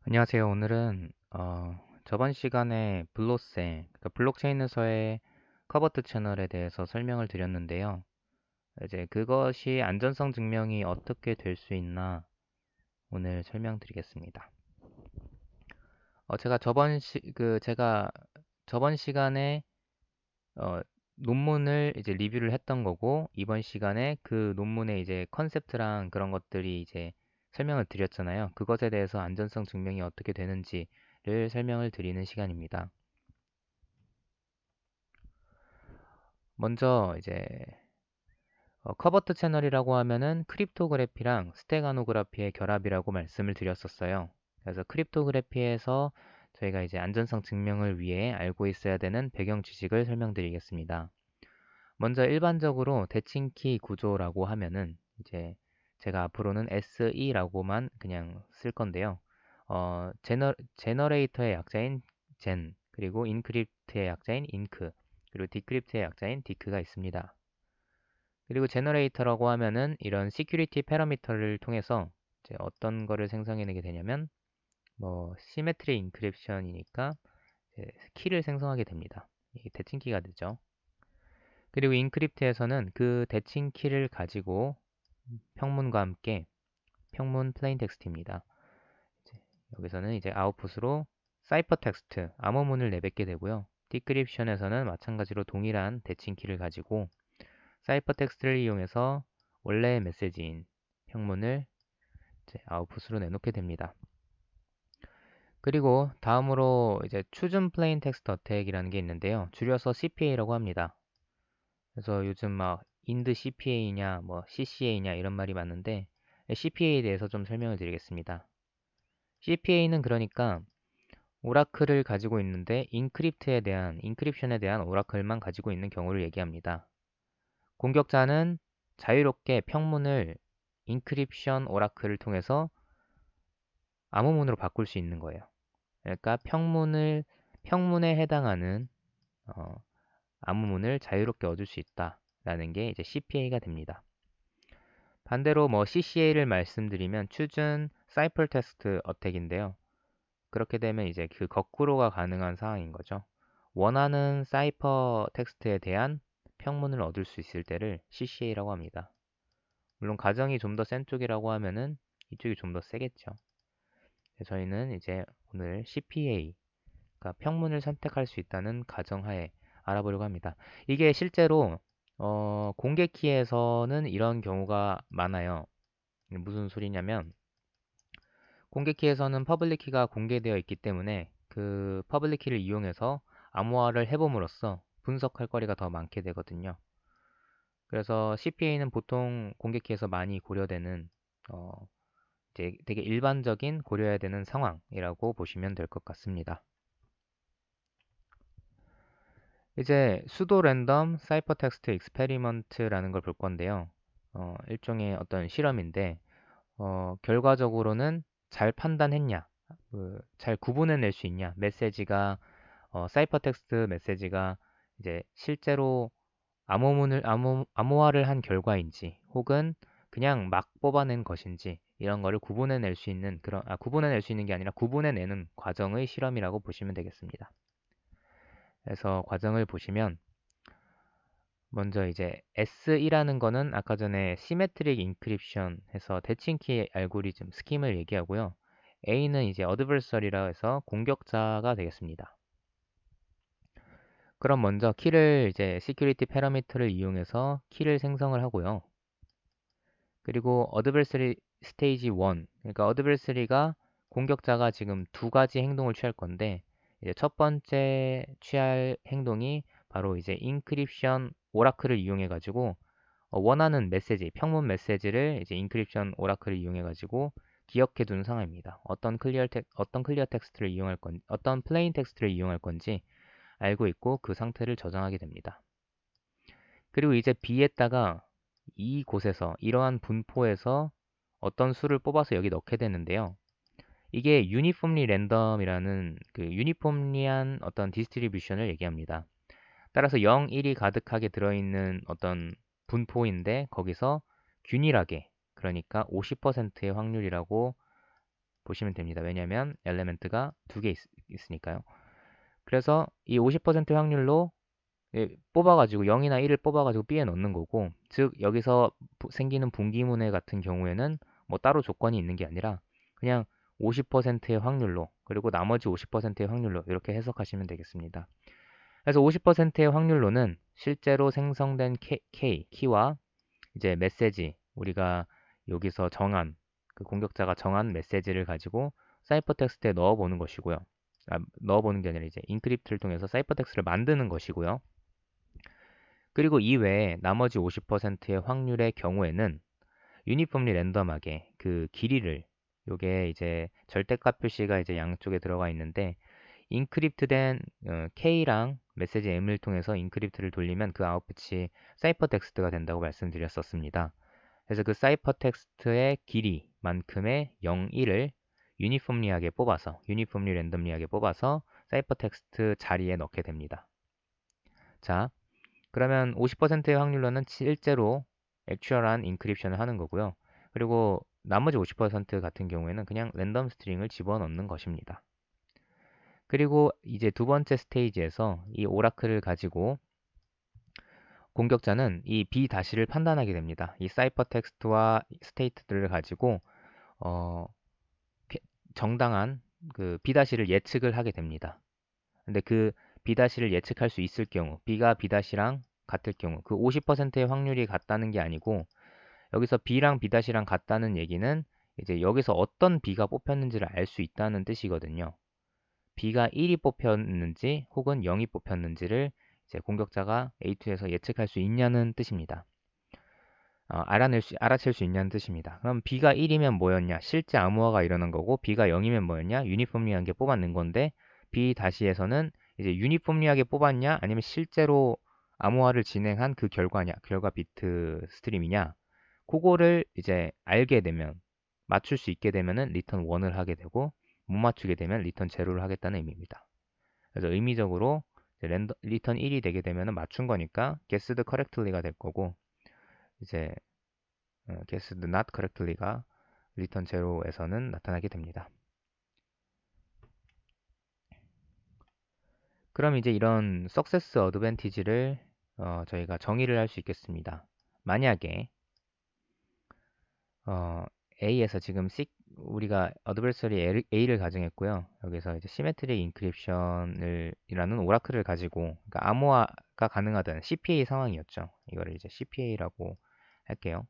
안녕하세요. 오늘은 저번 시간에 블로세, 그러니까 블록체인에서의 커버트 채널에 대해서 설명을 드렸는데요. 이제 그것이 안전성 증명이 어떻게 될 수 있나 오늘 설명드리겠습니다. 제가 저번 시간에 어, 논문을 이제 리뷰를 했던 거고, 이번 시간에 그 논문의 이제 컨셉트랑 그런 것들이 이제 설명을 드렸잖아요. 그것에 대해서 안전성 증명이 어떻게 되는지를 설명을 드리는 시간입니다. 먼저 이제 커버트 채널이라고 하면은 크립토그래피랑 스테가노그래피의 결합이라고 말씀을 드렸었어요. 그래서 크립토그래피에서 저희가 이제 안전성 증명을 위해 알고 있어야 되는 배경 지식을 설명드리겠습니다. 먼저 일반적으로 대칭키 구조라고 하면은 이제 제가 앞으로는 SE라고만 그냥 쓸 건데요. 제너레이터의 약자인 젠, 그리고 인크립트의 약자인 인크, 그리고 디크립트의 약자인 디크가 있습니다. 그리고 제너레이터라고 하면은 이런 시큐리티 패러미터를 통해서 이제 어떤 거를 생성해내게 되냐면 뭐 시메트리 인크립션이니까 키를 생성하게 됩니다. 이게 대칭키가 되죠. 그리고 인크립트에서는 그 대칭 키를 가지고 평문과 함께 평문 플레인 텍스트입니다. 여기서는 이제 아웃풋으로 사이퍼 텍스트, 암호문을 내뱉게 되고요. 디크립션에서는 마찬가지로 동일한 대칭 키를 가지고 사이퍼 텍스트를 이용해서 원래의 메시지인 평문을 이제 아웃풋으로 내놓게 됩니다. 그리고 다음으로 이제 추준 플레인 텍스트 어택이라는 게 있는데요. 줄여서 CPA라고 합니다. 그래서 요즘 막 인드 CPA냐, 뭐 CCA냐 이런 말이 많은데 CPA에 대해서 좀 설명을 드리겠습니다. CPA는 그러니까 오라클을 가지고 있는데 인크립션에 대한 오라클만 가지고 있는 경우를 얘기합니다. 공격자는 자유롭게 평문을 인크립션 오라클을 통해서 암호문으로 바꿀 수 있는 거예요. 그러니까 평문에 해당하는 어, 암호문을 자유롭게 얻을 수 있다라는 게 이제 CPA가 됩니다. 반대로 뭐 CCA를 말씀드리면 추준 사이퍼 텍스트 어택인데요. 그렇게 되면 이제 그 거꾸로가 가능한 상황인 거죠. 원하는 사이퍼 텍스트에 대한 평문을 얻을 수 있을 때를 CCA라고 합니다. 물론 가정이 좀 더 센 쪽이라고 하면은 이쪽이 좀 더 세겠죠. 저희는 이제 오늘 CPA, 그러니까 평문을 선택할 수 있다는 가정하에 알아보려고 합니다. 이게 실제로 공개 키에서는 이런 경우가 많아요. 무슨 소리냐면 공개 키에서는 퍼블릭 키가 공개되어 있기 때문에 그 퍼블릭 키를 이용해서 암호화를 해봄으로써 분석할 거리가 더 많게 되거든요. 그래서 CPA는 보통 공개 키에서 많이 고려되는 어, 이제 되게 일반적인 고려해야 되는 상황이라고 보시면 될 것 같습니다. 이제 수도 랜덤 사이퍼 텍스트 익스페리먼트라는 걸 볼 건데요. 일종의 어떤 실험인데 결과적으로는 잘 판단했냐, 잘 구분해낼 수 있냐, 사이퍼 텍스트 메시지가 이제 실제로 암호화를 한 결과인지, 혹은 그냥 막 뽑아낸 것인지, 이런 거를 구분해낼 수 있는 구분해낼 수 있는 게 아니라 구분해내는 과정의 실험이라고 보시면 되겠습니다. 그래서 과정을 보시면 먼저 이제 S2라는 거는 아까 전에 시메트릭 인크립션 해서 대칭키 알고리즘 스킴을 얘기하고요. A는 이제 어드버서리라 해서 공격자가 되겠습니다. 그럼 먼저 키를 이제 시큐리티 패러미터를 이용해서 키를 생성을 하고요. 그리고 어드버서리 스테이지 1, 그러니까 어드버서리가 공격자가 지금 두 가지 행동을 취할 건데 이제 첫 번째 취할 행동이 바로 이제 인크립션 오라클을 이용해 가지고 원하는 메시지, 평문 메시지를 이제 인크립션 오라클을 이용해 가지고 기억해 두는 상황입니다. 어떤 클리어 텍스트를 이용할 건, 어떤 플레인 텍스트를 이용할 건지 알고 있고 그 상태를 저장하게 됩니다. 그리고 이제 B에다가 이곳에서 이러한 분포에서 어떤 수를 뽑아서 여기 넣게 되는데요. 이게 유니폼리 랜덤이라는 그 유니폼리한 어떤 디스트리뷰션을 얘기합니다. 따라서 0, 1이 가득하게 들어있는 어떤 분포인데 거기서 균일하게, 그러니까 50%의 확률이라고 보시면 됩니다. 왜냐하면 엘레멘트가 두 개 있으니까요. 그래서 이 50% 확률로 뽑아가지고 0이나 1을 뽑아가지고 B에 넣는 거고, 즉 여기서 생기는 분기문해 같은 경우에는 뭐 따로 조건이 있는 게 아니라 그냥 50%의 확률로, 그리고 나머지 50%의 확률로 이렇게 해석하시면 되겠습니다. 그래서 50%의 확률로는 실제로 생성된 키와 이제 메시지, 우리가 여기서 정한, 그 공격자가 정한 메시지를 가지고 사이퍼텍스트에 넣어보는 것이고요. 넣어보는 게 아니라 이제 인크립트를 통해서 사이퍼텍스트를 만드는 것이고요. 그리고 이외에 나머지 50%의 확률의 경우에는 유니폼리 랜덤하게 그 길이를, 요게 이제 절대값 표시가 이제 양쪽에 들어가 있는데, 인크립트된 K랑 메시지 M을 통해서 인크립트를 돌리면 그 아웃풋이 사이퍼텍스트가 된다고 말씀드렸었습니다. 그래서 그 사이퍼텍스트의 길이만큼의 0, 1을 유니폼리 랜덤리하게 뽑아서 사이퍼텍스트 자리에 넣게 됩니다. 자, 그러면 50%의 확률로는 실제로 액츄얼한 인크립션을 하는 거고요. 그리고 나머지 50% 같은 경우에는 그냥 랜덤 스트링을 집어넣는 것입니다. 그리고 이제 두 번째 스테이지에서 이 오라클을 가지고 공격자는 이 B-를 판단하게 됩니다. 이 사이퍼 텍스트와 스테이트들을 가지고 어, 정당한 그 B-를 예측을 하게 됩니다. 근데 그 B-를 예측할 수 있을 경우, B가 B-랑 같을 경우, 그 50%의 확률이 같다는 게 아니고, 여기서 B랑 B-랑 같다는 얘기는 이제 여기서 어떤 B가 뽑혔는지를 알 수 있다는 뜻이거든요. B가 1이 뽑혔는지 혹은 0이 뽑혔는지를 이제 공격자가 A2에서 예측할 수 있냐는 뜻입니다. 알아챌 수 있냐는 뜻입니다. 그럼 B가 1이면 뭐였냐? 실제 암호화가 일어난 거고, B가 0이면 뭐였냐? 유니폼리한 게 뽑아낸 건데, B-에서는 이제 유니폼리하게 뽑았냐? 아니면 실제로 암호화를 진행한 그 결과냐? 결과 비트 스트림이냐? 그거를 이제 알게 되면, 맞출 수 있게 되면은 리턴 1을 하게 되고, 못 맞추게 되면 리턴 0를 하겠다는 의미입니다. 그래서 의미적으로 리턴 1이 되게 되면은 맞춘 거니까 guessed correctly가 될 거고, 이제 guessed not correctly가 리턴 0에서는 나타나게 됩니다. 그럼 이제 이런 success advantage를 저희가 정의를 할 수 있겠습니다. 만약에 A에서 지금 우리가 adversary A를 가정했고요. 여기서 이제 시메트릭 인크립션을 이라는 오라클을 가지고, 그러니까 암호화가 가능하다는 CPA 상황이었죠. 이거를 이제 CPA라고 할게요.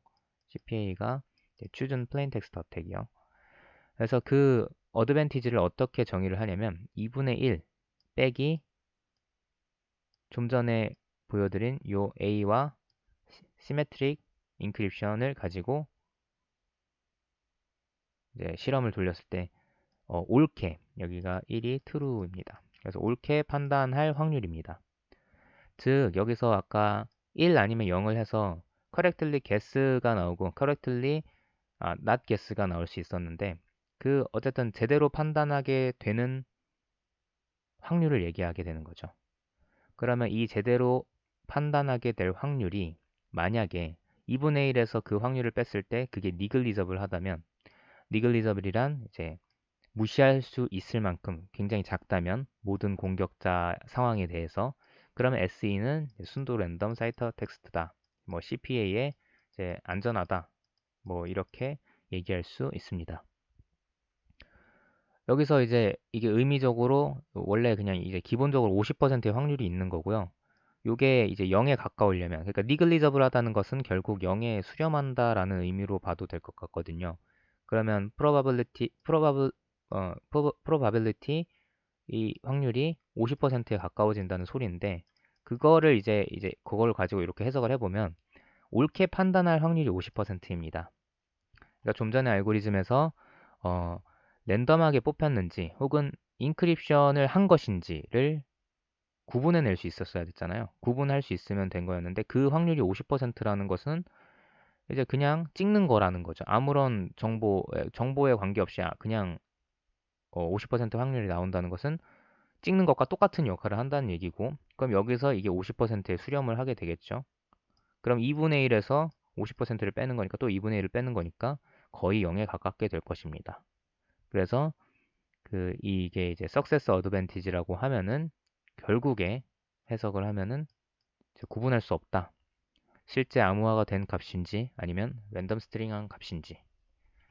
CPA가 Chosen Plain Text Attack이요. 그래서 그 어드밴티지를 어떻게 정의를 하냐면 2분의 1 빼기 좀 전에 보여드린 요 A와 시메트릭 인크립션을 가지고 이제 실험을 돌렸을 때 옳게, 여기가 1이 true입니다. 그래서 옳게 판단할 확률입니다. 즉 여기서 아까 1 아니면 0을 해서 correctly guess가 나오고 correctly not guess가 나올 수 있었는데, 그 어쨌든 제대로 판단하게 되는 확률을 얘기하게 되는 거죠. 그러면 이 제대로 판단하게 될 확률이 만약에 2분의 1에서 그 확률을 뺐을 때 그게 negligible 하다면, negligible이란 이제 무시할 수 있을 만큼 굉장히 작다면, 모든 공격자 상황에 대해서, 그러면 SE는 순도 랜덤 사이터 텍스트다. 뭐 CPA에 이제 안전하다. 뭐 이렇게 얘기할 수 있습니다. 여기서 이제 이게 의미적으로 원래 그냥 이제 기본적으로 50%의 확률이 있는 거고요. 요게 이제 0에 가까우려면, 그러니까 negligible하다는 것은 결국 0에 수렴한다라는 의미로 봐도 될 것 같거든요. 그러면 probability 이 확률이 50%에 가까워진다는 소리인데, 그거를 이제 그걸 가지고 이렇게 해석을 해보면 옳게 판단할 확률이 50%입니다. 그러니까 좀 전에 알고리즘에서 어, 랜덤하게 뽑혔는지 혹은 인크립션을 한 것인지를 구분해낼 수 있었어야 됐잖아요. 구분할 수 있으면 된 거였는데, 그 확률이 50%라는 것은 이제 그냥 찍는 거라는 거죠. 아무런 정보에 관계없이 그냥 50% 확률이 나온다는 것은 찍는 것과 똑같은 역할을 한다는 얘기고, 그럼 여기서 이게 50%에 수렴을 하게 되겠죠. 그럼 2분의 1에서 50%를 빼는 거니까 또 2분의 1을 빼는 거니까 거의 0에 가깝게 될 것입니다. 그래서 이게 이제 석세스 어드밴티지라고 하면은 결국에 해석을 하면은 이제 구분할 수 없다. 실제 암호화가 된 값인지 아니면 랜덤 스트링한 값인지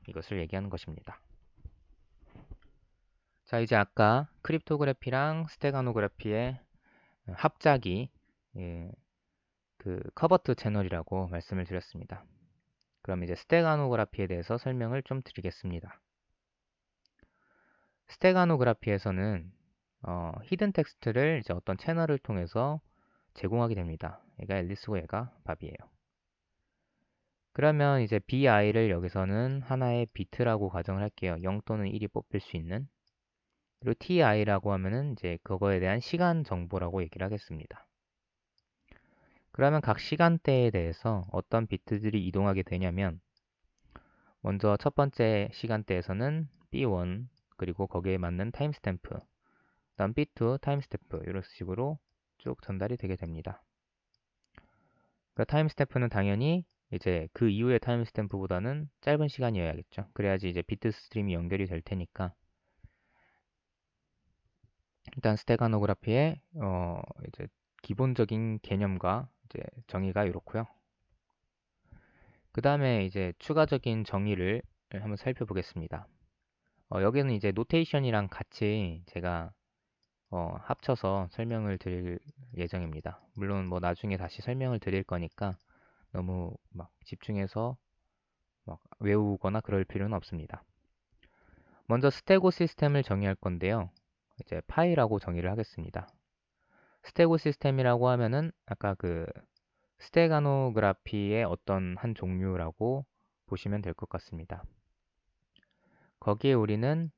이것을 얘기하는 것입니다. 자, 이제 아까 크립토그래피랑 스테가노그래피의 합작이 커버트 채널이라고 말씀을 드렸습니다. 그럼 이제 스테가노그래피에 대해서 설명을 좀 드리겠습니다. 스테가노그래피에서는 히든 텍스트를 이제 어떤 채널을 통해서 제공하게 됩니다. 얘가 앨리스고 얘가 밥이에요. 그러면 이제 bi를 여기서는 하나의 비트라고 가정을 할게요. 0 또는 1이 뽑힐 수 있는. 그리고 ti라고 하면은 이제 그거에 대한 시간 정보라고 얘기를 하겠습니다. 그러면 각 시간대에 대해서 어떤 비트들이 이동하게 되냐면 먼저 첫 번째 시간대에서는 B1 그리고 거기에 맞는 타임스탬프 다음 B2 타임스탬프 이런 식으로 쭉 전달이 되게 됩니다. 그러니까 타임스탬프는 당연히 이제 그 이후의 타임스탬프보다는 짧은 시간이어야겠죠. 그래야지 이제 비트 스트림이 연결이 될 테니까. 일단 스테가노그래피의 이제 기본적인 개념과 이제 정의가 이렇고요. 그 다음에 이제 추가적인 정의를 한번 살펴보겠습니다. 여기는 이제 노테이션이랑 같이 제가 합쳐서 설명을 드릴 예정입니다. 물론 뭐 나중에 다시 설명을 드릴 거니까 너무 막 집중해서 막 외우거나 그럴 필요는 없습니다. 먼저 스테고 시스템을 정의할 건데요. 이제 파이라고 정의를 하겠습니다. 스테고 시스템이라고 하면은 아까 스테가노그래피의 어떤 한 종류라고 보시면 될 것 같습니다. 거기에 우리는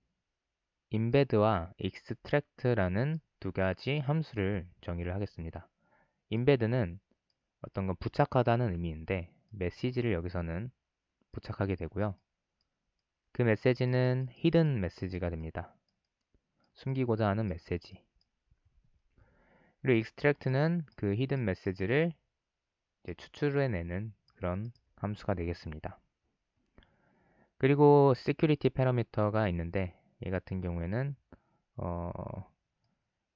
embed와 extract라는 두 가지 함수를 정의를 하겠습니다. embed는 어떤 건 부착하다는 의미인데 메시지를 여기서는 부착하게 되고요. 그 메시지는 hidden 메시지가 됩니다. 숨기고자 하는 메시지. 그리고 extract는 그 hidden 메시지를 이제 추출해내는 그런 함수가 되겠습니다. 그리고 security parameter가 있는데 얘 같은 경우에는 어,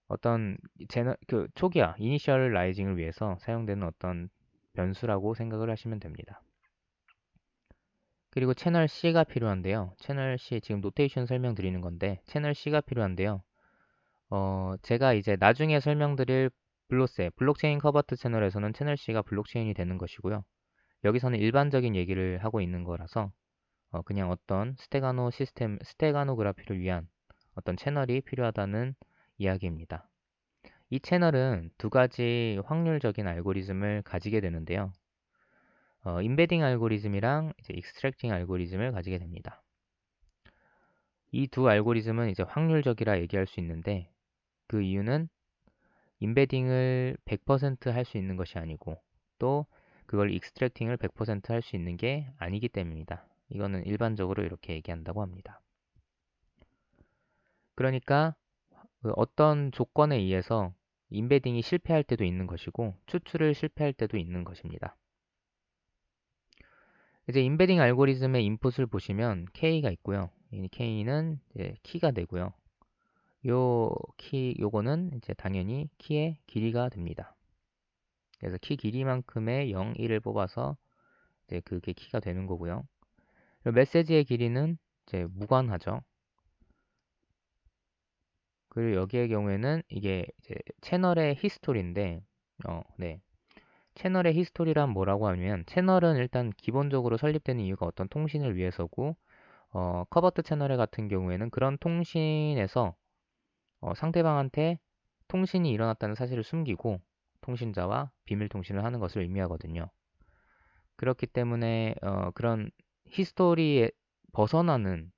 어떤 초기화, 이니셜라이징을 위해서 사용되는 어떤 변수라고 생각을 하시면 됩니다. 그리고 채널 C가 필요한데요. 채널 C, 지금 노테이션 설명드리는 건데 채널 C가 필요한데요. 제가 이제 나중에 설명드릴 블록체인 커버트 채널에서는 채널 C가 블록체인이 되는 것이고요. 여기서는 일반적인 얘기를 하고 있는 거라서 그냥 어떤 스테가노그래피를 위한 어떤 채널이 필요하다는 이야기입니다. 이 채널은 두 가지 확률적인 알고리즘을 가지게 되는데요. 임베딩 알고리즘이랑 이제 익스트랙팅 알고리즘을 가지게 됩니다. 이 두 알고리즘은 이제 확률적이라 얘기할 수 있는데 그 이유는 임베딩을 100% 할 수 있는 것이 아니고 또 그걸 익스트랙팅을 100% 할 수 있는 게 아니기 때문입니다. 이거는 일반적으로 이렇게 얘기한다고 합니다. 그러니까 어떤 조건에 의해서 임베딩이 실패할 때도 있는 것이고 추출을 실패할 때도 있는 것입니다. 이제 임베딩 알고리즘의 인풋을 보시면 K가 있고요. 이 K는 이제 키가 되고요. 요거는 이제 당연히 키의 길이가 됩니다. 그래서 키 길이만큼의 0, 1을 뽑아서 이제 그게 키가 되는 거고요. 그리고 메시지의 길이는 이제 무관하죠. 그리고 여기의 경우에는 이게 이제 채널의 히스토리인데, 네. 채널의 히스토리란 뭐라고 하면 채널은 일단 기본적으로 설립되는 이유가 어떤 통신을 위해서고, 커버트 채널의 같은 경우에는 그런 통신에서 상대방한테 통신이 일어났다는 사실을 숨기고 통신자와 비밀 통신을 하는 것을 의미하거든요. 그렇기 때문에 그런 히스토리에 벗어나는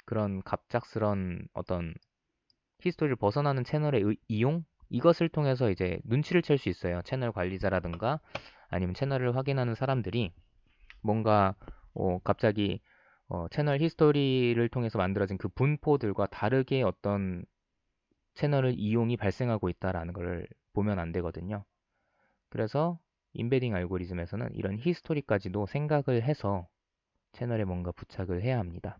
그런 갑작스런 어떤 히스토리를 벗어나는 채널의 이용? 이것을 통해서 이제 눈치를 챌 수 있어요. 채널 관리자라든가 아니면 채널을 확인하는 사람들이 뭔가 갑자기 채널 히스토리를 통해서 만들어진 그 분포들과 다르게 어떤 채널을 이용이 발생하고 있다라는 걸 보면 안 되거든요. 그래서 임베딩 알고리즘에서는 이런 히스토리까지도 생각을 해서 채널에 뭔가 부착을 해야 합니다.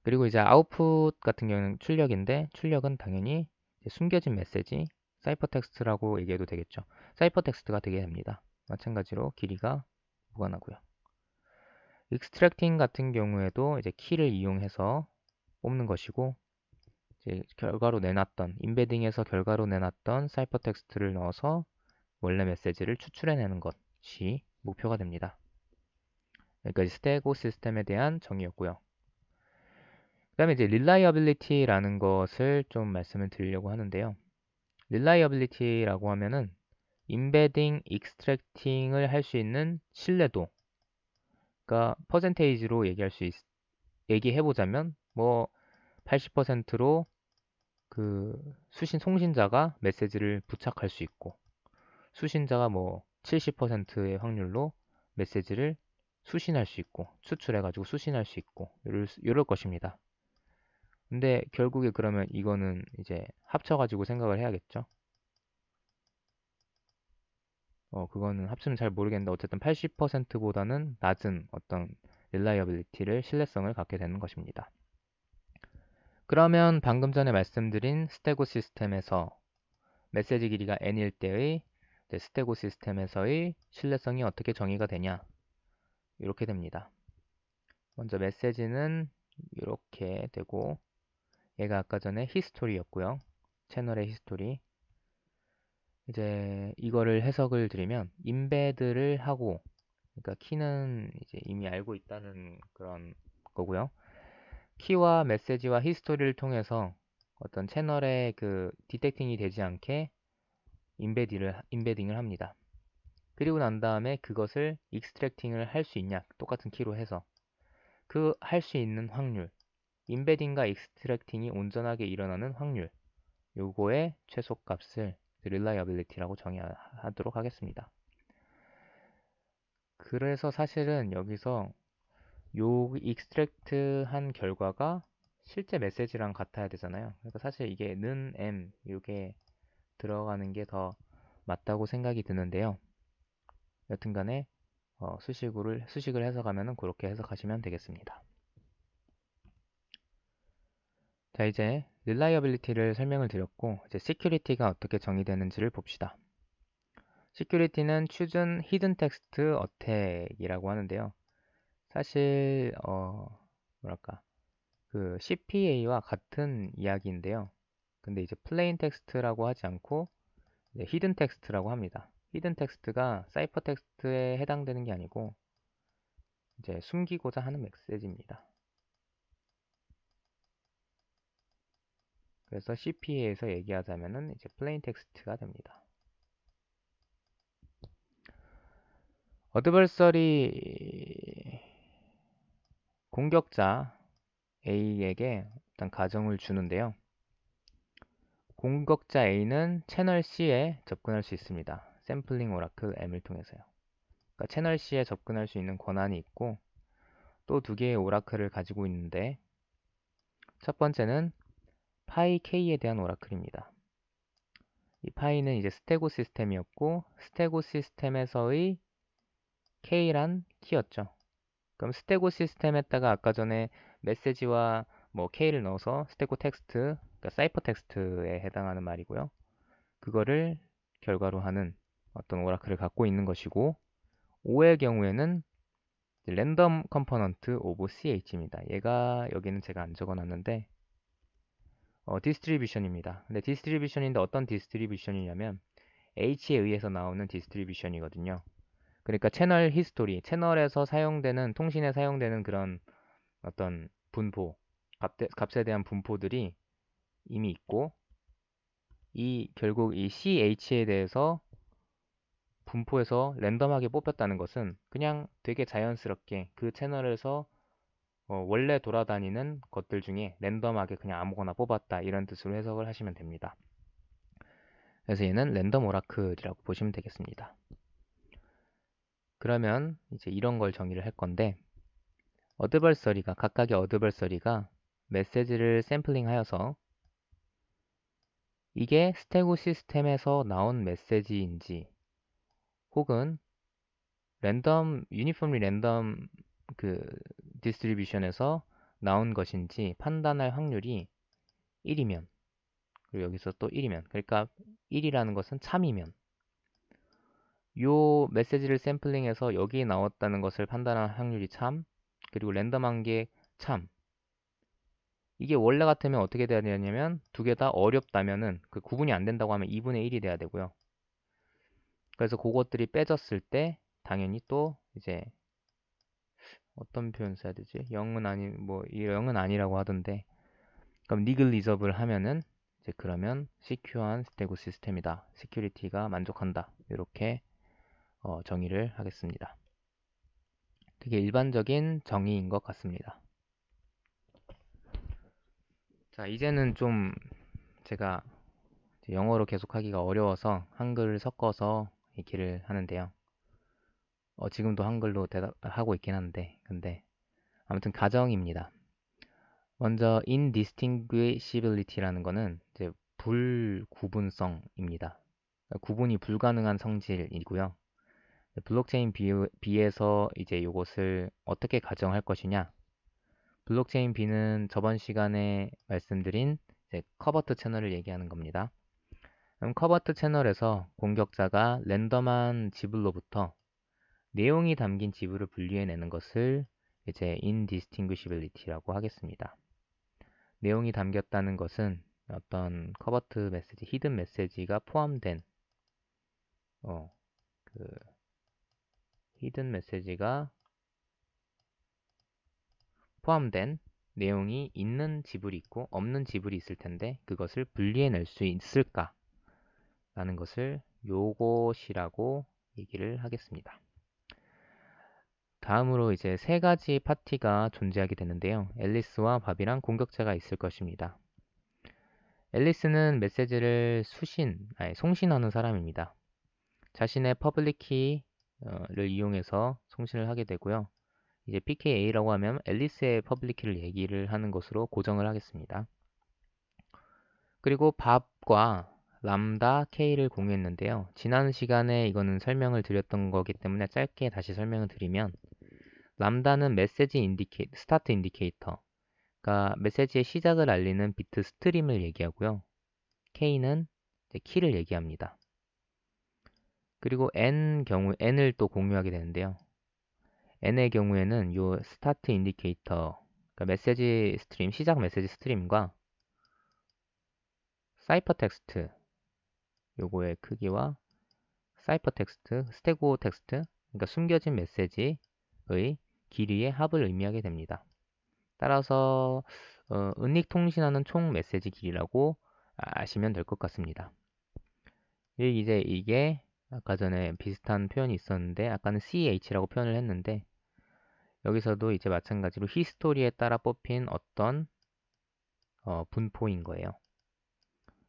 그리고 이제 아웃풋 같은 경우는 출력인데 출력은 당연히 이제 숨겨진 메시지, 사이퍼 텍스트라고 얘기해도 되겠죠. 사이퍼 텍스트가 되게 됩니다. 마찬가지로 길이가 무관하고요. 익스트랙팅 같은 경우에도 이제 키를 이용해서 뽑는 것이고 이제 결과로 내놨던 임베딩에서 결과로 내놨던 사이퍼 텍스트를 넣어서 원래 메시지를 추출해내는 것이 목표가 됩니다. 여기까지 스테고 시스템에 대한 정의였고요. 그 다음에 이제 reliability라는 것을 좀 말씀을 드리려고 하는데요. reliability라고 하면은 embedding, extracting을 할 수 있는 신뢰도, 그러니까 퍼센테이지로 얘기해보자면 뭐 80%로 그 송신자가 메시지를 부착할 수 있고 수신자가 뭐 70%의 확률로 메시지를 수신할 수 있고 추출해가지고 수신할 수 있고 이럴 것입니다. 근데 결국에 그러면 이거는 이제 합쳐가지고 생각을 해야겠죠. 그거는 합치면 잘 모르겠는데 어쨌든 80%보다는 낮은 어떤 릴라이어빌리티를 신뢰성을 갖게 되는 것입니다. 그러면 방금 전에 말씀드린 스테고 시스템에서 메시지 길이가 n일 때의 스테고 시스템에서의 신뢰성이 어떻게 정의가 되냐? 이렇게 됩니다. 먼저 메시지는 이렇게 되고 얘가 아까 전에 히스토리였고요. 채널의 히스토리. 이제 이거를 해석을 드리면 임베드를 하고 그러니까 키는 이제 이미 알고 있다는 그런 거고요. 키와 메시지와 히스토리를 통해서 어떤 채널의 그 디텍팅이 되지 않게 임베딩을 합니다. 그리고 난 다음에 그것을 익스트랙팅을 할 수 있냐 똑같은 키로 해서 그 할 수 있는 확률 임베딩과 익스트랙팅이 온전하게 일어나는 확률 요거의 최소값을 reliability라고 정의하도록 하겠습니다. 그래서 사실은 여기서 요 익스트랙트 한 결과가 실제 메시지랑 같아야 되잖아요. 그러니까 사실 이게 는 m 요게 들어가는 게 더 맞다고 생각이 드는데요. 여튼간에 수식을 해석하면 그렇게 해석하시면 되겠습니다. 자, 이제 reliability를 설명을 드렸고 이제 security가 어떻게 정의되는지를 봅시다. security는 chosen hidden text attack이라고 하는데요. 사실 뭐랄까 그 CPA와 같은 이야기인데요. 근데 이제 plain text라고 하지 않고 hidden text라고 합니다. hidden text가 사이퍼 텍스트에 해당되는 게 아니고 이제 숨기고자 하는 메시지입니다. 그래서 CPA에서 얘기하자면은 이제 plain text가 됩니다. 어드버서리 공격자 A에게 일단 가정을 주는데요. 공격자 A는 채널 C에 접근할 수 있습니다. 샘플링 오라클 M을 통해서요. 그러니까 채널 C에 접근할 수 있는 권한이 있고 또 두 개의 오라클을 가지고 있는데 첫 번째는 파이 K에 대한 오라클입니다. 이 파이는 이제 스테고 시스템이었고 스테고 시스템에서의 K란 키였죠. 그럼 스테고 시스템에다가 아까 전에 메시지와 뭐 K를 넣어서 스테고 텍스트, 그러니까 사이퍼 텍스트에 해당하는 말이고요. 그거를 결과로 하는 어떤 오라클을 갖고 있는 것이고 5의 경우에는 랜덤 컴포넌트 오브 CH입니다. 얘가 여기는 제가 안 적어놨는데 디스트리뷰션입니다. 근데 디스트리뷰션인데 어떤 디스트리뷰션이냐면 H에 의해서 나오는 디스트리뷰션이거든요. 그러니까 채널 히스토리, 채널에서 사용되는 통신에 사용되는 그런 어떤 분포, 값에 대한 분포들이 이미 있고 결국 이 CH에 대해서 분포에서 랜덤하게 뽑혔다는 것은 그냥 되게 자연스럽게 그 채널에서 원래 돌아다니는 것들 중에 랜덤하게 그냥 아무거나 뽑았다 이런 뜻으로 해석을 하시면 됩니다. 그래서 얘는 랜덤 오라클이라고 보시면 되겠습니다. 그러면 이제 이런 걸 정의를 할 건데 각각의 어드벌서리가 메시지를 샘플링하여서 이게 스테고 시스템에서 나온 메시지인지 혹은 유니폼리 랜덤 그 디스트리뷰션에서 나온 것인지 판단할 확률이 1이면, 그리고 여기서 또 1이면, 그러니까 1이라는 것은 참이면, 요 메시지를 샘플링해서 여기 나왔다는 것을 판단할 확률이 참, 그리고 랜덤한 게 참. 이게 원래 같으면 어떻게 돼야 되냐면 두 개 다 어렵다면은 그 구분이 안 된다고 하면 2분의 1이 돼야 되고요. 그래서 그것들이 빼졌을 때 당연히 또 이제 어떤 표현 써야 되지? 0은 아니 뭐 0은 아니라고 하던데, 그럼 니글리저블 하면은 이제 그러면 시큐어한 스테고 시스템이다. 시큐리티가 만족한다. 이렇게 정의를 하겠습니다. 되게 일반적인 정의인 것 같습니다. 자, 이제는 좀 제가 영어로 계속하기가 어려워서 한글을 섞어서 얘기를 하는데요. 지금도 한글로 대답하고 있긴 한데, 근데 아무튼 가정입니다. 먼저 indistinguishability라는 거는 이제 불구분성입니다. 구분이 불가능한 성질이고요. 블록체인 B에서 이제 이것을 어떻게 가정할 것이냐? 블록체인 B는 저번 시간에 말씀드린 이제 커버트 채널을 얘기하는 겁니다. 그럼 커버트 채널에서 공격자가 랜덤한 지불로부터 내용이 담긴 지불을 분리해내는 것을 이제 indistinguishability라고 하겠습니다. 내용이 담겼다는 것은 어떤 커버트 메시지, 히든 메시지가 포함된 그 히든 메시지가 포함된 내용이 있는 지불이 있고 없는 지불이 있을 텐데 그것을 분리해낼 수 있을까? 라는 것을 요것이라고 얘기를 하겠습니다. 다음으로 이제 세 가지 파티가 존재하게 되는데요. 앨리스와 밥이랑 공격자가 있을 것입니다. 앨리스는 메시지를 송신하는 사람입니다. 자신의 퍼블릭 키를 이용해서 송신을 하게 되고요. 이제 PKA라고 하면 앨리스의 퍼블릭 키를 얘기를 하는 것으로 고정을 하겠습니다. 그리고 밥과 람다 K를 공유했는데요. 지난 시간에 이거는 설명을 드렸던 거기 때문에 짧게 다시 설명을 드리면, 람다는 스타트 인디케이터, 그러니까 메시지의 시작을 알리는 비트 스트림을 얘기하고요. K는 이제 키를 얘기합니다. 그리고 N을 또 공유하게 되는데요. N의 경우에는 요 스타트 인디케이터, 그러니까 메시지 스트림, 시작 메시지 스트림과 사이퍼 텍스트, 요거의 크기와 사이퍼 텍스트, 스테고 텍스트, 그러니까 숨겨진 메시지의 길이의 합을 의미하게 됩니다. 따라서 은닉 통신하는 총 메시지 길이라고 아시면 될 것 같습니다. 이게 아까 전에 비슷한 표현이 있었는데 아까는 CH라고 표현을 했는데 여기서도 이제 마찬가지로 히스토리에 따라 뽑힌 어떤 분포인 거예요.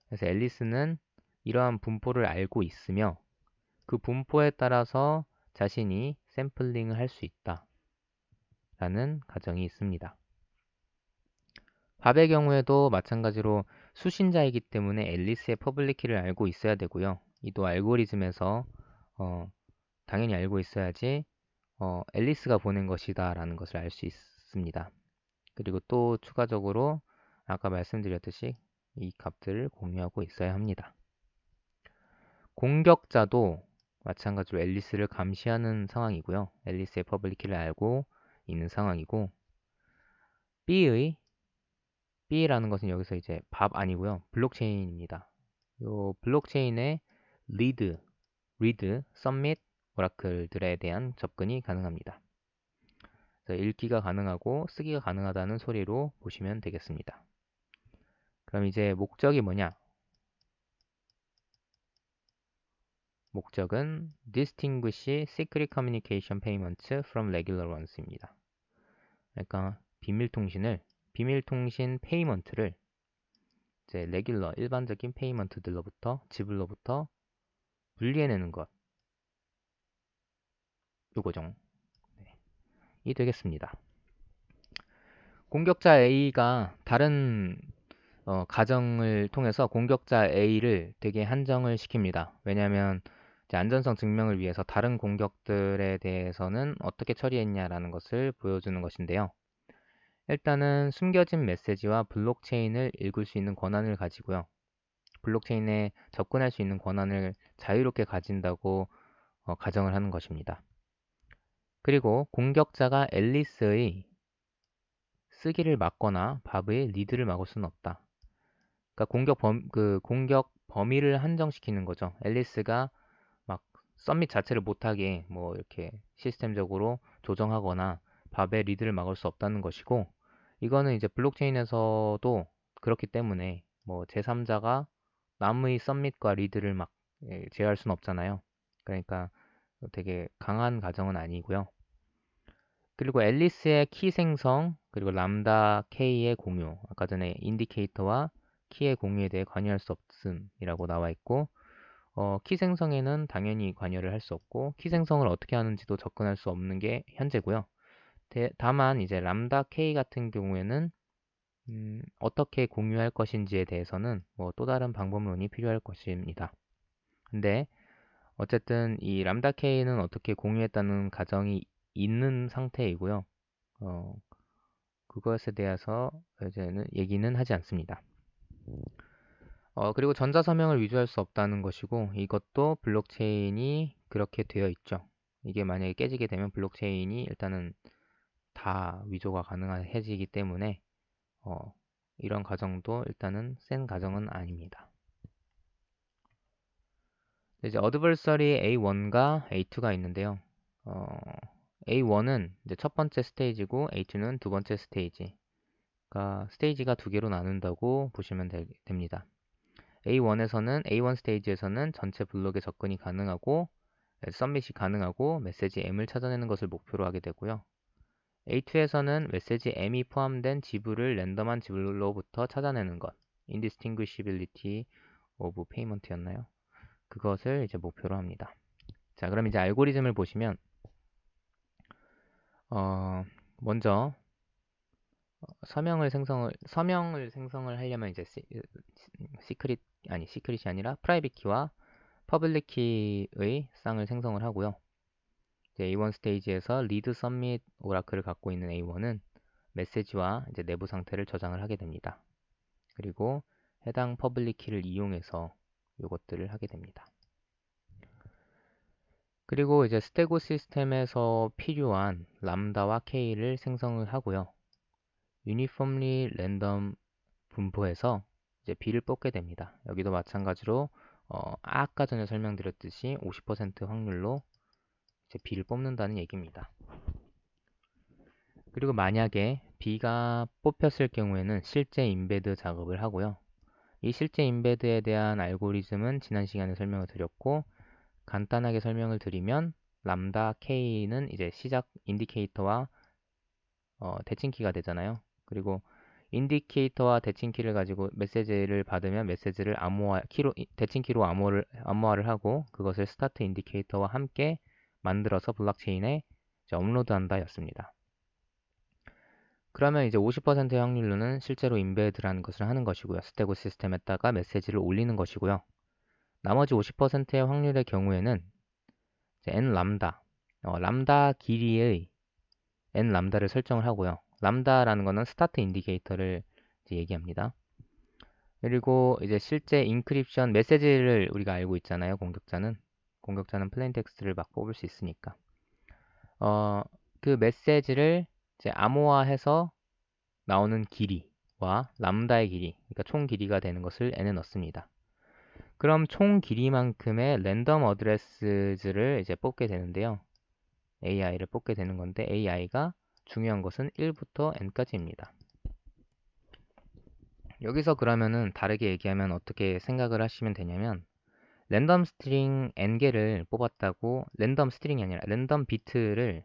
그래서 앨리스는 이러한 분포를 알고 있으며 그 분포에 따라서 자신이 샘플링을 할 수 있다 라는 가정이 있습니다. 밥의 경우에도 마찬가지로 수신자이기 때문에 앨리스의 퍼블릭 키를 알고 있어야 되고요. 이도 알고리즘에서 당연히 알고 있어야지 앨리스가 보낸 것이다 라는 것을 알 수 있습니다. 그리고 또 추가적으로 아까 말씀드렸듯이 이 값들을 공유하고 있어야 합니다. 공격자도 마찬가지로 앨리스를 감시하는 상황이고요. 앨리스의 퍼블릭 키를 알고 있는 상황이고, B라는 것은 여기서 이제 밥 아니고요. 블록체인입니다. 요 블록체인의 리드, 서밋, 오라클들에 대한 접근이 가능합니다. 그래서 읽기가 가능하고 쓰기가 가능하다는 소리로 보시면 되겠습니다. 그럼 이제 목적이 뭐냐? 목적은 distinguish secret communication payments from regular ones입니다. 그러니까 비밀 통신 페이먼트를 이제 레귤러 일반적인 페이먼트들로부터 지불로부터 분리해내는 것, 요거죠. 네, 이 되겠습니다. 공격자 A가 다른 가정을 통해서 공격자 A를 되게 한정을 시킵니다. 왜냐하면 안전성 증명을 위해서 다른 공격들에 대해서는 어떻게 처리했냐라는 것을 보여주는 것인데요. 일단은 숨겨진 메시지와 블록체인을 읽을 수 있는 권한을 가지고요. 블록체인에 접근할 수 있는 권한을 자유롭게 가진다고 가정을 하는 것입니다. 그리고 공격자가 앨리스의 쓰기를 막거나 바브의 리드를 막을 수는 없다. 그러니까 공격 범위를 한정시키는 거죠. 앨리스가 막 썸밋 자체를 못하게 뭐 이렇게 시스템적으로 조정하거나 밥의 리드를 막을 수 없다는 것이고, 이거는 이제 블록체인에서도 그렇기 때문에 뭐 제3자가 남의 썸밋과 리드를 막 제어할 수는 없잖아요. 그러니까 되게 강한 가정은 아니고요. 그리고 앨리스의 키 생성, 그리고 람다 K의 공유, 아까 전에 인디케이터와 키의 공유에 대해 관여할 수 없음이라고 나와 있고, 키 생성에는 당연히 관여를 할 수 없고, 키 생성을 어떻게 하는지도 접근할 수 없는 게 현재고요. 다만 이제 람다 K 같은 경우에는 어떻게 공유할 것인지에 대해서는 뭐 또 다른 방법론이 필요할 것입니다. 근데 어쨌든 이 람다 K는 어떻게 공유했다는 가정이 있는 상태이고요. 어, 그것에 대해서 이제는 얘기는 하지 않습니다. 그리고 전자서명을 위조할 수 없다는 것이고, 이것도 블록체인이 그렇게 되어 있죠. 이게 만약에 깨지게 되면 블록체인이 일단은 다 위조가 가능해지기 때문에 이런 가정도 일단은 센 가정은 아닙니다. 이제 어드버서리 A1과 A2가 있는데요. A1은 이제 첫 번째 스테이지고 A2는 두 번째 스테이지. 그러니까 스테이지가 두 개로 나눈다고 보시면 됩니다. A1 스테이지에서는 전체 블록에 접근이 가능하고 썸밋이 가능하고 메시지 M을 찾아내는 것을 목표로 하게 되고요. A2에서는 메시지 M이 포함된 지불을 랜덤한 지불로부터 찾아내는 것, indistinguishability of payment였나요? 그것을 이제 목표로 합니다. 자, 그럼 이제 알고리즘을 보시면 먼저 서명을 생성을 하려면 이제 시크릿이 아니라 프라이빗 키와 퍼블릭 키의 쌍을 생성을 하고요. 이제 A1 스테이지에서 리드 서밋 오라클을 갖고 있는 A1은 메시지와 이제 내부 상태를 저장을 하게 됩니다. 그리고 해당 퍼블릭 키를 이용해서 이것들을 하게 됩니다. 그리고 이제 스테고 시스템에서 필요한 람다와 K를 생성을 하고요. 유니폼리 랜덤 분포에서 이제 B를 뽑게 됩니다. 여기도 마찬가지로 아까 전에 설명드렸듯이 50% 확률로 이제 B를 뽑는다는 얘기입니다. 그리고 만약에 B가 뽑혔을 경우에는 실제 인베드 작업을 하고요. 이 실제 인베드에 대한 알고리즘은 지난 시간에 설명을 드렸고, 간단하게 설명을 드리면 람다 K는 이제 시작 인디케이터와 대칭키가 되잖아요. 그리고 인디케이터와 대칭키를 가지고 메시지를 받으면 메시지를 대칭키로 암호화를 하고 그것을 스타트 인디케이터와 함께 만들어서 블록체인에 업로드한다 였습니다. 그러면 이제 50%의 확률로는 실제로 인베드라는 것을 하는 것이고요. 스테고 시스템에다가 메시지를 올리는 것이고요. 나머지 50%의 확률의 경우에는 n 람다, 람다 길이의 n 람다를 설정을 하고요. 람다라는 거는 스타트 인디케이터를 얘기합니다. 그리고 이제 실제 인크립션 메시지를 우리가 알고 있잖아요. 공격자는 플레인 텍스트를 막 뽑을 수 있으니까. 그 메시지를 이제 암호화해서 나오는 길이와 람다의 길이, 그러니까 총 길이가 되는 것을 n에 넣습니다. 그럼 총 길이만큼의 랜덤 어드레스를 이제 뽑게 되는데요. AI를 뽑게 되는 건데 AI가 중요한 것은 1부터 n까지입니다. 여기서 그러면은 다르게 얘기하면 어떻게 생각을 하시면 되냐면 랜덤 스트링 n개를 뽑았다고 랜덤 스트링이 아니라 랜덤 비트를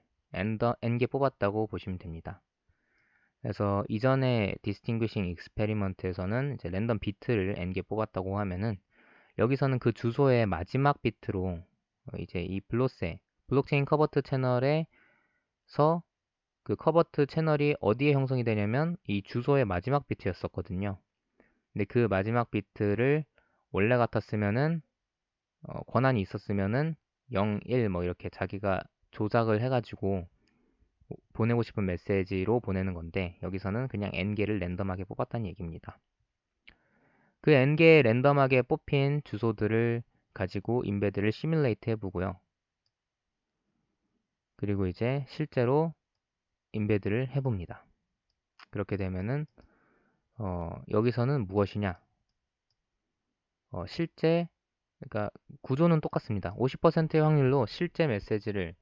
n개 뽑았다고 보시면 됩니다. 그래서 이전에 디스팅귀싱 익스페리먼트에서는 이제 랜덤 비트를 n개 뽑았다고 하면은 여기서는 그 주소의 마지막 비트로 이제 이 블록체인 커버트 채널에서 그 커버트 채널이 어디에 형성이 되냐면 이 주소의 마지막 비트였었거든요. 근데 그 마지막 비트를 원래 같았으면은 권한이 있었으면은 0, 1 뭐 이렇게 자기가 조작을 해가지고 보내고 싶은 메시지로 보내는 건데 여기서는 그냥 n개를 랜덤하게 뽑았다는 얘기입니다. 그 n개 랜덤하게 뽑힌 주소들을 가지고 인베드를 시뮬레이트 해보고요. 그리고 이제 실제로 인베드를 해봅니다. 그렇게 되면은 여기서는 무엇이냐? 실제 그러니까 구조는 똑같습니다. 50%의 확률로 실제 메시지를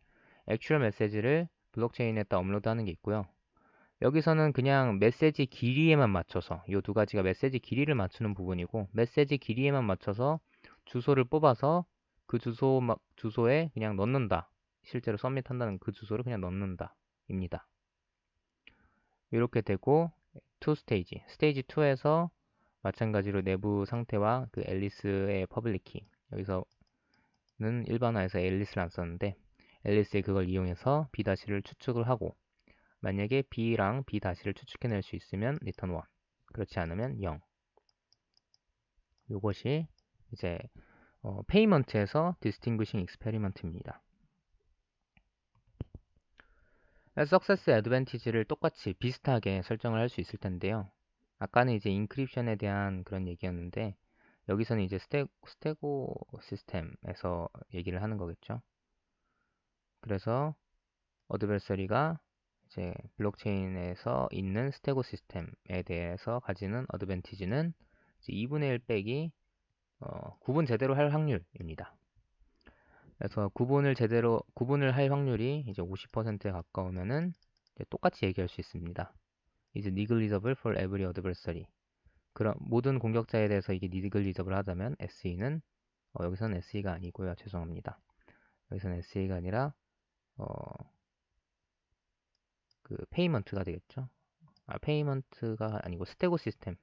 액츄얼 메시지를 블록체인에다 업로드하는 게 있고요. 여기서는 그냥 메시지 길이에만 맞춰서 이 두 가지가 메시지 길이를 맞추는 부분이고 메시지 길이에만 맞춰서 주소를 뽑아서 그 주소에 그냥 넣는다. 실제로 서밋한다는 그 주소를 그냥 넣는다. 입니다. 이렇게 되고 스테이지 2에서 마찬가지로 내부 상태와 그 앨리스의 퍼블릭 키 여기서는 일반화해서 앨리스를 안 썼는데 앨리스의 그걸 이용해서 B-를 추측을 하고 만약에 B랑 B-를 추측해낼 수 있으면 return 1 그렇지 않으면 0 이것이 이제 페이먼트에서 distinguishing experiment입니다. 석세스 애드밴티지를 똑같이 비슷하게 설정을 할 수 있을 텐데요. 아까는 이제 인크립션에 대한 그런 얘기였는데 여기서는 이제 스테고 시스템에서 얘기를 하는 거겠죠. 그래서 어드베서리가 이제 블록체인에서 있는 스테고 시스템에 대해서 가지는 어드밴티지는 2분의 1 빼기 구분 제대로 할 확률입니다. 그래서 구분을 할 확률이 이제 50%에 가까우면은 이제 똑같이 얘기할 수 있습니다. is negligible for every adversary. 그럼 모든 공격자에 대해서 이게 negligible 하다면 SE는 여기서는 SE가 아니고요. 죄송합니다. 여기서는 SE가 아니라 그 페이먼트가 되겠죠. 페이먼트가 아니고 스테고 시스템.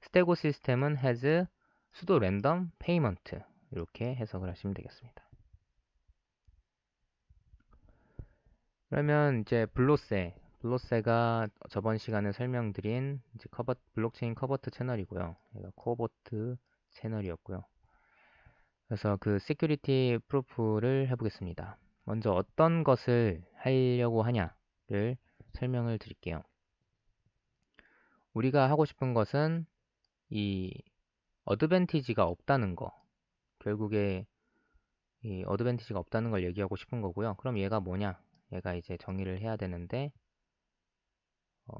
스테고 시스템은 has 수도 랜덤 페이먼트 이렇게 해석을 하시면 되겠습니다. 그러면 이제 블로세가 저번 시간에 설명드린 이제 블록체인 커버트 채널이고요. 얘가 커버트 채널이었고요. 그래서 그 시큐리티 프루프를 해보겠습니다. 먼저 어떤 것을 하려고 하냐를 설명을 드릴게요. 우리가 하고 싶은 것은 이 어드밴티지가 없다는 거. 결국에 이 어드밴티지가 없다는 걸 얘기하고 싶은 거고요. 그럼 얘가 뭐냐? 얘가 이제 정의를 해야 되는데 어,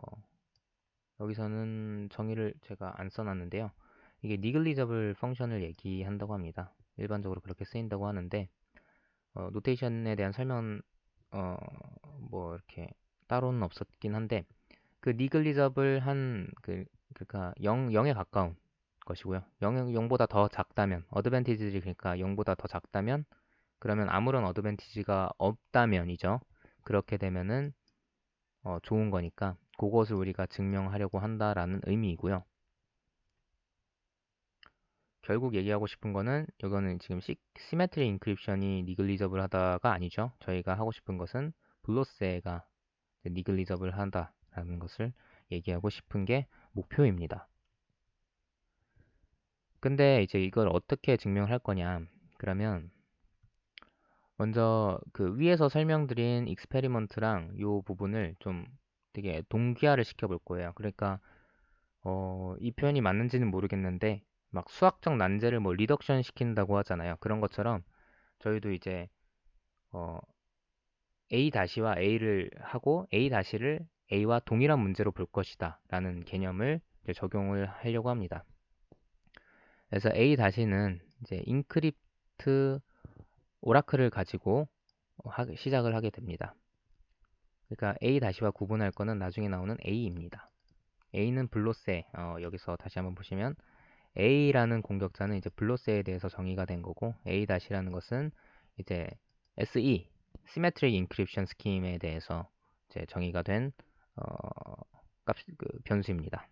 여기서는 정의를 제가 안 써놨는데요. 이게 negligible 펑션을 얘기한다고 합니다. 일반적으로 그렇게 쓰인다고 하는데 노테이션에 대한 설명은 뭐 이렇게 따로는 없었긴 한데 그 negligible 그러니까 0에 가까운 것이고요. 0보다 더 작다면 어드밴티지를 그러니까 0보다 더 작다면 그러면 아무런 어드밴티지가 없다면이죠. 그렇게 되면은 좋은 거니까 그것을 우리가 증명하려고 한다라는 의미이고요. 결국 얘기하고 싶은 거는 이거는 지금 시메트리 인크립션이 니글리저블 하다가 아니죠. 저희가 하고 싶은 것은 블로세가 니글리저블 한다라는 것을 얘기하고 싶은 게 목표입니다. 근데 이제 이걸 어떻게 증명할 거냐? 그러면 먼저 그 위에서 설명드린 익스페리먼트랑 요 부분을 좀 되게 동기화를 시켜 볼 거예요. 그러니까 이 표현이 맞는지는 모르겠는데 막 수학적 난제를 뭐 리덕션 시킨다고 하잖아요. 그런 것처럼 저희도 이제 어, A-와 A를 하고 A-를 A와 동일한 문제로 볼 것이다 라는 개념을 이제 적용을 하려고 합니다. 그래서 A-는 이제 인크립트 오라클을 가지고 시작을 하게 됩니다. 그러니까 A-와 구분할 거는 나중에 나오는 A입니다. A는 블로세, 여기서 다시 한번 보시면 A라는 공격자는 이제 블로세에 대해서 정의가 된 거고 A-라는 것은 이제 SE, Symmetric Encryption Scheme에 대해서 이제 정의가 된 변수입니다.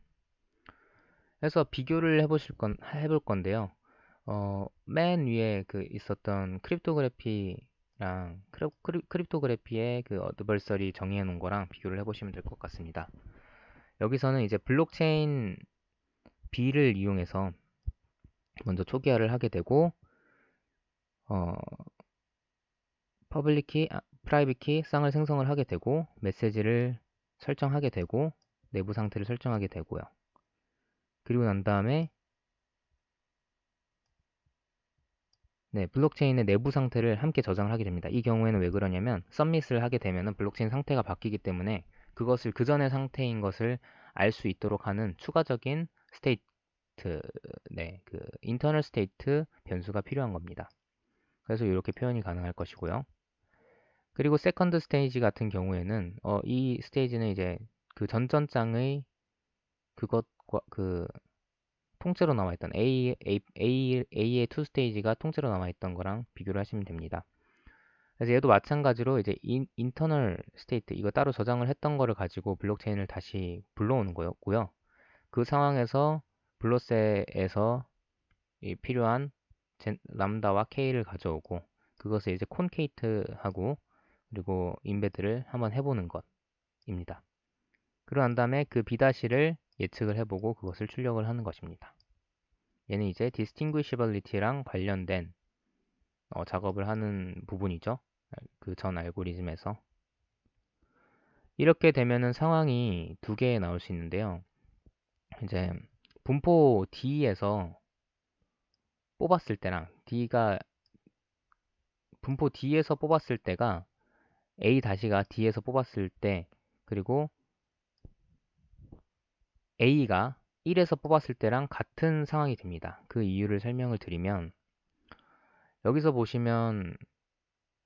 그래서 비교를 해볼 건데요. 맨 위에 그 있었던 크립토그래피랑 크립토그래피의 그 어드버서리 정의해 놓은 거랑 비교를 해보시면 될 것 같습니다. 여기서는 이제 블록체인 B를 이용해서 먼저 초기화를 하게 되고 퍼블릭 키, 프라이빗 키 쌍을 생성을 하게 되고 메시지를 설정하게 되고 내부 상태를 설정하게 되고요. 그리고 난 다음에 네, 블록체인의 내부 상태를 함께 저장을 하게 됩니다. 이 경우에는 왜 그러냐면 서밋을 하게 되면 블록체인 상태가 바뀌기 때문에 그것을 그 전의 상태인 것을 알 수 있도록 하는 추가적인 스테이트, 네, 그 인터널 스테이트 변수가 필요한 겁니다. 그래서 이렇게 표현이 가능할 것이고요. 그리고 세컨드 스테이지 같은 경우에는 이 스테이지는 이제 그 전전장의 그것과 그 통째로 남아있던 A의 투 스테이지가 통째로 남아있던 거랑 비교를 하시면 됩니다. 그래서 얘도 마찬가지로 이제 인터널 스테이트 이거 따로 저장을 했던 거를 가지고 블록체인을 다시 불러오는 거였고요. 그 상황에서 블로셋에서 이 필요한 람다와 K를 가져오고 그것을 이제 콘케이트하고 그리고 인베드를 한번 해보는 것입니다. 그러고 난 다음에 그 B-를 예측을 해보고 그것을 출력을 하는 것입니다. 얘는 이제 distinguishability랑 관련된 작업을 하는 부분이죠. 그 전 알고리즘에서. 이렇게 되면은 상황이 두 개 나올 수 있는데요. 이제 분포 D에서 뽑았을 때랑 분포 D에서 뽑았을 때가 A-가 D에서 뽑았을 때 그리고 A가 1에서 뽑았을 때랑 같은 상황이 됩니다. 그 이유를 설명을 드리면 여기서 보시면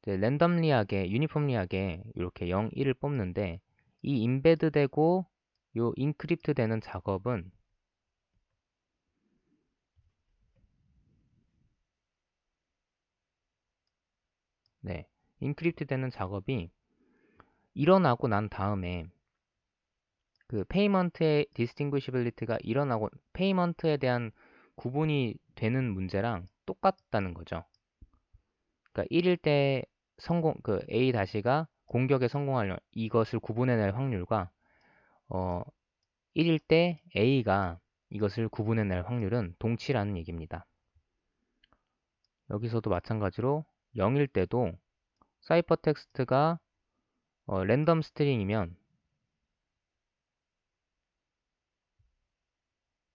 이제 랜덤리하게 유니폼리하게 이렇게 0, 1을 뽑는데 이 임베드 되고 요 인크립트 되는 작업은 네, 인크립트 되는 작업이 일어나고 난 다음에 그 페이먼트의 디스팅구시빌리티가 일어나고 페이먼트에 대한 구분이 되는 문제랑 똑같다는 거죠. 그러니까 1일 때 그 A-가 공격에 성공할 이것을 구분해낼 확률과 1일 때 A가 이것을 구분해낼 확률은 동치라는 얘기입니다. 여기서도 마찬가지로 0일 때도 사이퍼 텍스트가 랜덤 스트링이면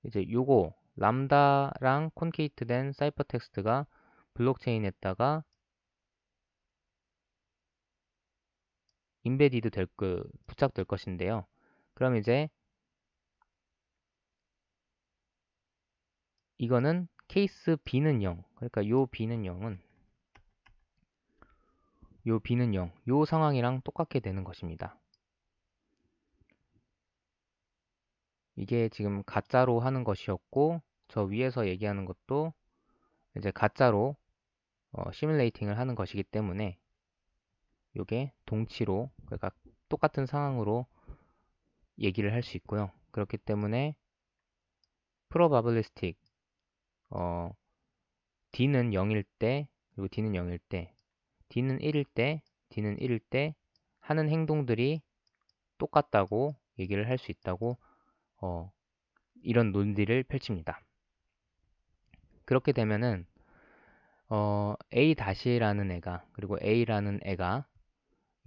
이제 요거 람다랑 콘케이트 된 사이퍼 텍스트가 블록체인에다가 인베디드 부착될 것인데요. 그럼 이제 이거는 케이스 B는 0. 그러니까 요 B는 0은 요 B는 0. 요 상황이랑 똑같게 되는 것입니다. 이게 지금 가짜로 하는 것이었고 저 위에서 얘기하는 것도 이제 가짜로 시뮬레이팅을 하는 것이기 때문에 이게 동치로 그러니까 똑같은 상황으로 얘기를 할 수 있고요. 그렇기 때문에 프로바블리스틱 D는 0일 때 그리고 D는 0일 때 D는 1일 때 D는 1일 때 하는 행동들이 똑같다고 얘기를 할 수 있다고 이런 논리를 펼칩니다. 그렇게 되면은 A-라는 애가 그리고 A라는 애가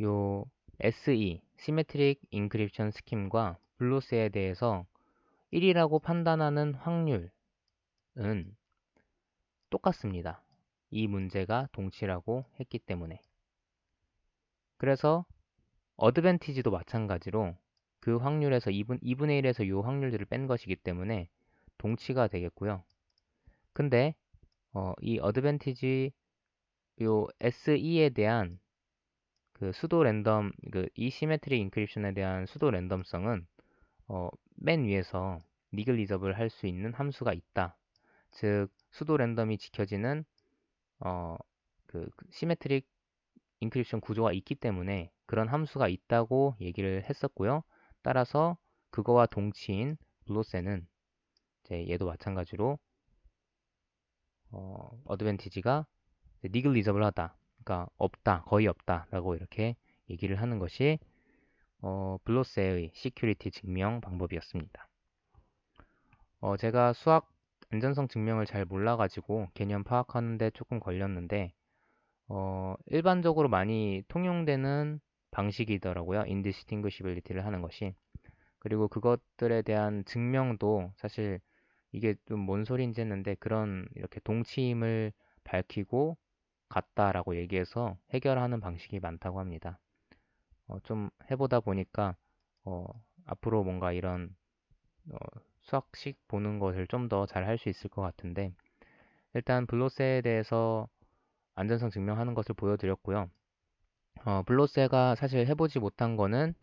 요 SE Symmetric Encryption Scheme과 블로스에 대해서 1이라고 판단하는 확률은 똑같습니다. 이 문제가 동치라고 했기 때문에. 그래서 어드밴티지도 마찬가지로 그 확률에서 2분의 1에서 이 확률들을 뺀 것이기 때문에 동치가 되겠고요. 근데 이 어드밴티지 요 SE에 대한 그 수도 랜덤 그 이시메트릭 인크립션에 대한 수도 랜덤성은 맨 위에서 니글리저블 할 수 있는 함수가 있다. 즉 수도 랜덤이 지켜지는 그 시메트릭 인크립션 구조가 있기 때문에 그런 함수가 있다고 얘기를 했었고요. 따라서 그거와 동치인 블로세는 이제 얘도 마찬가지로 어드밴티지가 니글리저블하다. 그러니까 없다, 거의 없다라고 이렇게 얘기를 하는 것이 블로세의 시큐리티 증명 방법이었습니다. 제가 수학 안전성 증명을 잘 몰라가지고 개념 파악하는데 조금 걸렸는데 일반적으로 많이 통용되는 방식이더라고요. indistinguishability를 하는 것이. 그리고 그것들에 대한 증명도 사실 이게 좀 뭔 소리인지 했는데 그런 이렇게 동치임을 밝히고 같다라고 얘기해서 해결하는 방식이 많다고 합니다. 좀 해보다 보니까 어, 앞으로 뭔가 이런 어, 수학식 보는 것을 좀 더 잘 할 수 있을 것 같은데 일단 블로세에 대해서 안전성 증명하는 것을 보여드렸고요. 블로세가 사실 해보지 못한 거는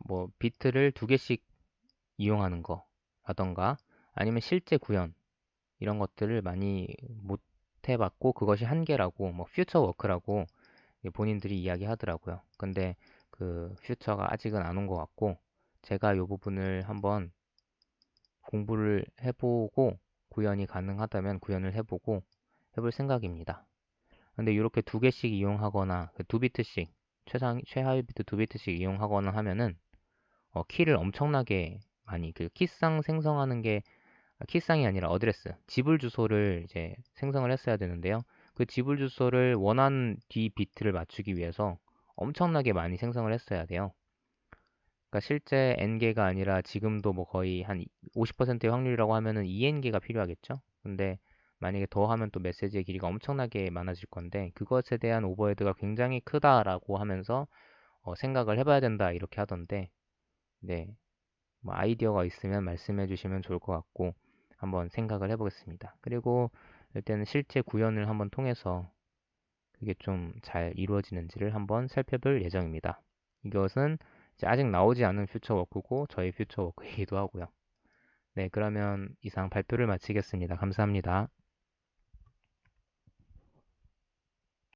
뭐 비트를 두 개씩 이용하는 거라던가 아니면 실제 구현 이런 것들을 많이 못 해봤고 그것이 한계라고 뭐 퓨처 워크라고 본인들이 이야기하더라고요. 근데 그 퓨처가 아직은 안 온 것 같고 제가 이 부분을 한번 공부를 해보고 구현이 가능하다면 구현을 해보고 해볼 생각입니다. 근데 이렇게 두 개씩 이용하거나 두 비트씩 최하위 비트 두 비트씩 이용하거나 하면은 키를 엄청나게 많이 그 키쌍 생성하는 게 키쌍이 아니라 어드레스 지불 주소를 이제 생성을 했어야 되는데요. 그 지불 주소를 원하는 뒤 비트를 맞추기 위해서 엄청나게 많이 생성을 했어야 돼요. 그러니까 실제 n개가 아니라 지금도 뭐 거의 한 50%의 확률이라고 하면은 2n개가 필요하겠죠. 근데 만약에 더 하면 또 메시지의 길이가 엄청나게 많아질 건데 그것에 대한 오버헤드가 굉장히 크다라고 하면서 생각을 해봐야 된다 이렇게 하던데 네, 뭐 아이디어가 있으면 말씀해 주시면 좋을 것 같고 한번 생각을 해보겠습니다. 그리고 일단은 실제 구현을 한번 통해서 그게 좀 잘 이루어지는지를 한번 살펴볼 예정입니다. 이것은 이제 아직 나오지 않은 퓨처 워크고 저희 퓨처 워크이기도 하고요. 네, 그러면 이상 발표를 마치겠습니다. 감사합니다.